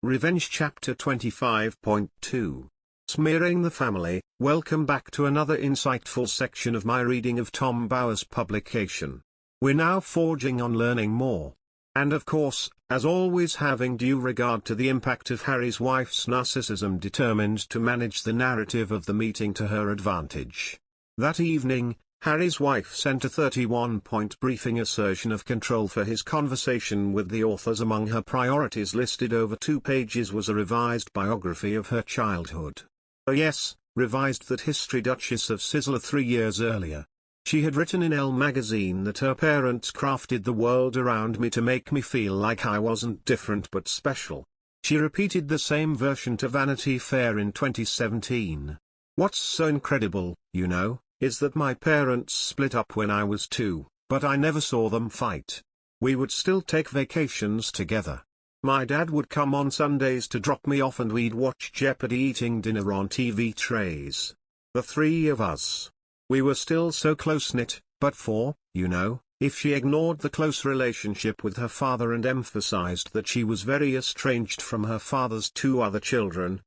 Revenge Chapter 25.2. Smearing the Family. Welcome back to another insightful section of my reading of Tom Bowers' publication. We're now forging on learning more. And of course, as always having due regard to the impact of Harry's wife's narcissism, determined to manage the narrative of the meeting to her advantage. That evening, Harry's wife sent a 31-point briefing assertion of control for his conversation with the authors. Among her priorities listed over 2 pages was a revised biography of her childhood. Oh yes, revised that history Duchess of Sizzler 3 years earlier. She had written in Elle magazine that her parents crafted the world around me to make me feel like I wasn't different but special. She repeated the same version to Vanity Fair in 2017. What's so incredible, you know, is that my parents split up when I was 2, but I never saw them fight. We would still take vacations together. My dad would come on Sundays to drop me off and we'd watch Jeopardy eating dinner on TV trays. The 3 of us. We were still so close-knit, but if she ignored the close relationship with her father and emphasized that she was very estranged from her father's 2 other children,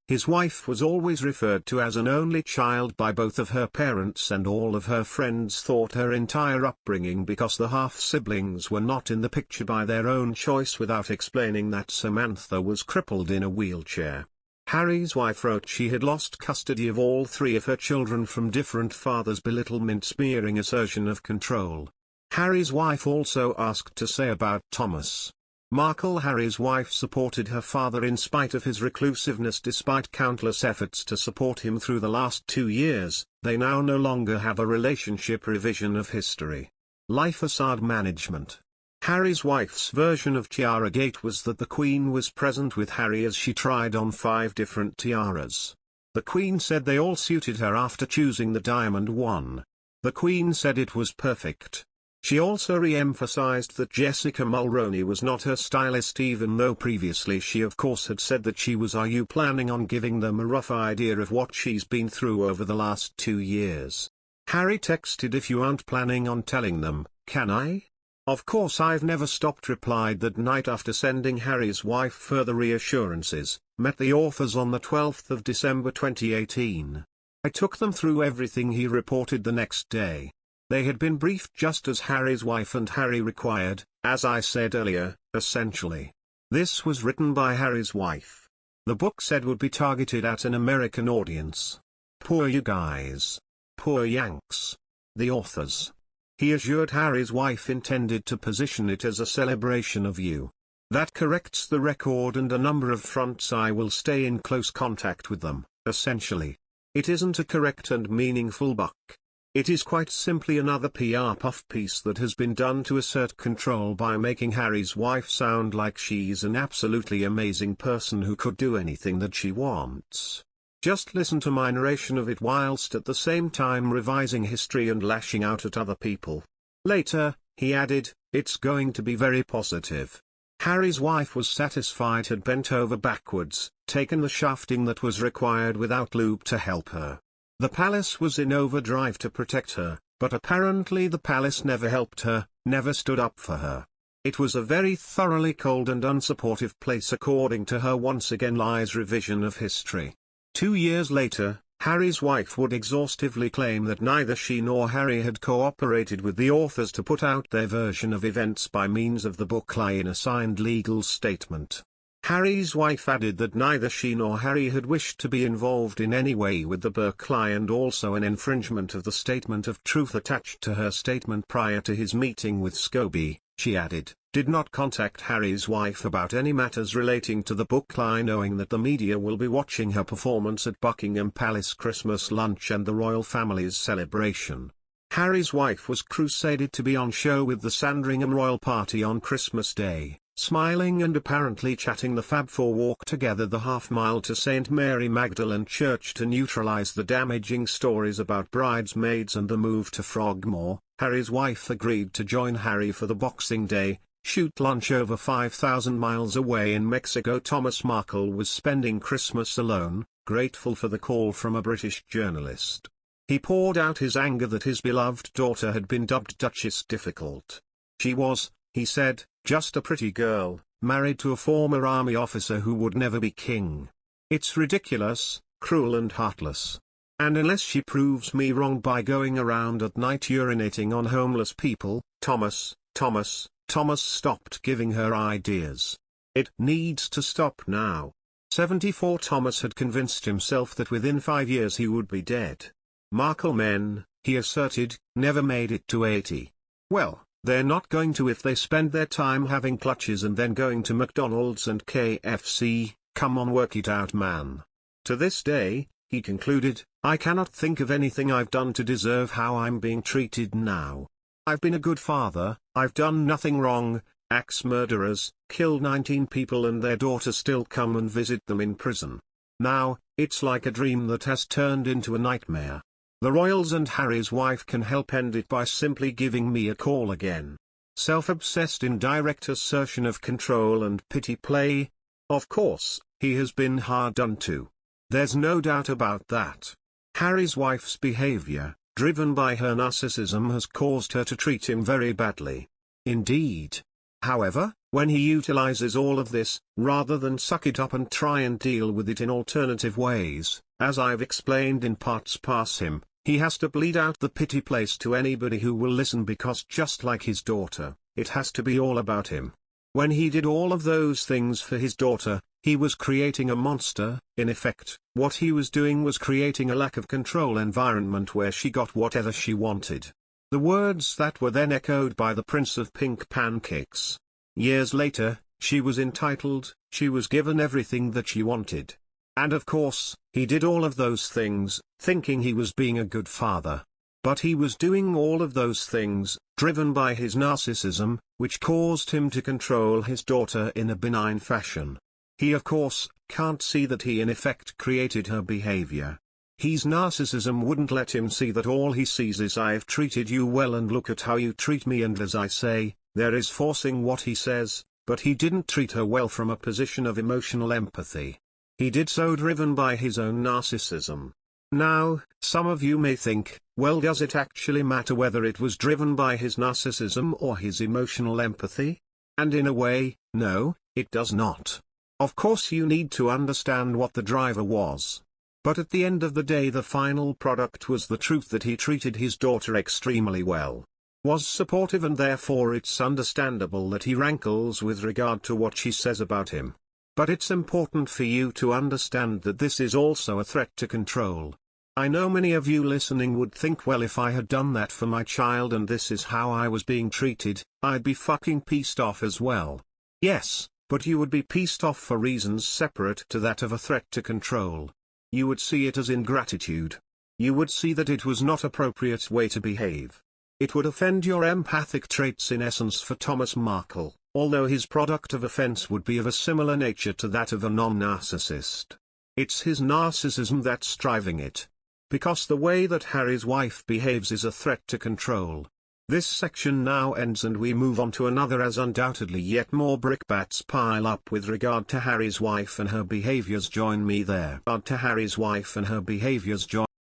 his wife, was always referred to as an only child by both of her parents, and all of her friends thought her entire upbringing because the half-siblings were not in the picture by their own choice, without explaining that Samantha was crippled in a wheelchair. Harry's wife wrote she had lost custody of all 3 of her children from different fathers. Belittlement, smearing assertion of control. Harry's wife also asked to say about Thomas Markle. Harry's wife supported her father in spite of his reclusiveness. Despite countless efforts to support him through the last 2 years, they now no longer have a relationship. Revision of history. Life facade management. Harry's wife's version of Tiara Gate was that the Queen was present with Harry as she tried on 5 different tiaras. The Queen said they all suited her after choosing the diamond one. The Queen said it was perfect. She also re-emphasized that Jessica Mulroney was not her stylist, even though previously she of course had said that she was. Are you planning on giving them a rough idea of what she's been through over the last 2 years? Harry texted, if you aren't planning on telling them, can I? Of course I've never stopped, replied that night after sending Harry's wife further reassurances. Met the authors on the 12th of December 2018. I took them through everything, he reported the next day. They had been briefed just as Harry's wife and Harry required, as I said earlier, essentially. This was written by Harry's wife. The book said would be targeted at an American audience. Poor you guys. Poor Yanks. The authors. He assured Harry's wife intended to position it as a celebration of you. That corrects the record and a number of fronts. I will stay in close contact with them, essentially. It isn't a correct and meaningful book. It is quite simply another PR puff piece that has been done to assert control by making Harry's wife sound like she's an absolutely amazing person who could do anything that she wants. Just listen to my narration of it whilst at the same time revising history and lashing out at other people. Later, he added, it's going to be very positive. Harry's wife was satisfied, had bent over backwards, taken the shafting that was required without lube to help her. The palace was in overdrive to protect her, but apparently the palace never helped her, never stood up for her. It was a very thoroughly cold and unsupportive place, according to her. Once again lies revision of history. 2 years later, Harry's wife would exhaustively claim that neither she nor Harry had cooperated with the authors to put out their version of events by means of the book lie in a signed legal statement. Harry's wife added that neither she nor Harry had wished to be involved in any way with the book lie, and also an infringement of the statement of truth attached to her statement prior to his meeting with Scobie. She added, did not contact Harry's wife about any matters relating to the book lie, knowing that the media will be watching her performance at Buckingham Palace Christmas lunch and the royal family's celebration. Harry's wife was crusaded to be on show with the Sandringham royal party on Christmas Day, smiling and apparently chatting. The Fab Four walked together the half-mile to St. Mary Magdalene Church to neutralize the damaging stories about bridesmaids and the move to Frogmore. Harry's wife agreed to join Harry for the Boxing Day shoot lunch over 5,000 miles away in Mexico. Thomas Markle was spending Christmas alone, grateful for the call from a British journalist. He poured out his anger that his beloved daughter had been dubbed Duchess difficult. She was, he said, just a pretty girl, married to a former army officer who would never be king. It's ridiculous, cruel and heartless. And unless she proves me wrong by going around at night urinating on homeless people, Thomas stopped giving her ideas. It needs to stop now. 74 Thomas had convinced himself that within 5 years he would be dead. Markle men, he asserted, never made it to 80. Well, they're not going to if they spend their time having clutches and then going to McDonald's and KFC. Come on, work it out, man. To this day, he concluded, I cannot think of anything I've done to deserve how I'm being treated now. I've been a good father, I've done nothing wrong. Axe murderers, killed 19 people and their daughter still come and visit them in prison. Now, it's like a dream that has turned into a nightmare. The royals and Harry's wife can help end it by simply giving me a call again. Self-obsessed indirect assertion of control and pity play. Of course, he has been hard done to. There's no doubt about that. Harry's wife's behavior, driven by her narcissism, has caused her to treat him very badly. Indeed. However, when he utilizes all of this, rather than suck it up and try and deal with it in alternative ways, as I've explained in parts past him, he has to bleed out the pity place to anybody who will listen, because just like his daughter, it has to be all about him. When he did all of those things for his daughter, he was creating a monster. In effect, what he was doing was creating a lack of control environment where she got whatever she wanted. The words that were then echoed by the Prince of Pink Pancakes. Years later, she was entitled, she was given everything that she wanted. And of course, he did all of those things, thinking he was being a good father. But he was doing all of those things, driven by his narcissism, which caused him to control his daughter in a benign fashion. He of course, can't see that he in effect created her behavior. His narcissism wouldn't let him see that. All he sees is, I've treated you well and look at how you treat me, and as I say, there is forcing what he says, but he didn't treat her well from a position of emotional empathy. He did so driven by his own narcissism. Now, some of you may think, well, does it actually matter whether it was driven by his narcissism or his emotional empathy? And in a way, no, it does not. Of course you need to understand what the driver was. But at the end of the day, the final product was the truth that he treated his daughter extremely well. Was supportive, and therefore it's understandable that he rankles with regard to what she says about him. But it's important for you to understand that this is also a threat to control. I know many of you listening would think, well, if I had done that for my child and this is how I was being treated, I'd be fucking pissed off as well. Yes, but you would be pissed off for reasons separate to that of a threat to control. You would see it as ingratitude. You would see that it was not appropriate way to behave. It would offend your empathic traits in essence for Thomas Markle, although his product of offense would be of a similar nature to that of a non-narcissist. It's his narcissism that's driving it. Because the way that Harry's wife behaves is a threat to control. This section now ends and we move on to another, as undoubtedly yet more brickbats pile up with regard to Harry's wife and her behaviors. Join me there. To Harry's wife and her behaviors.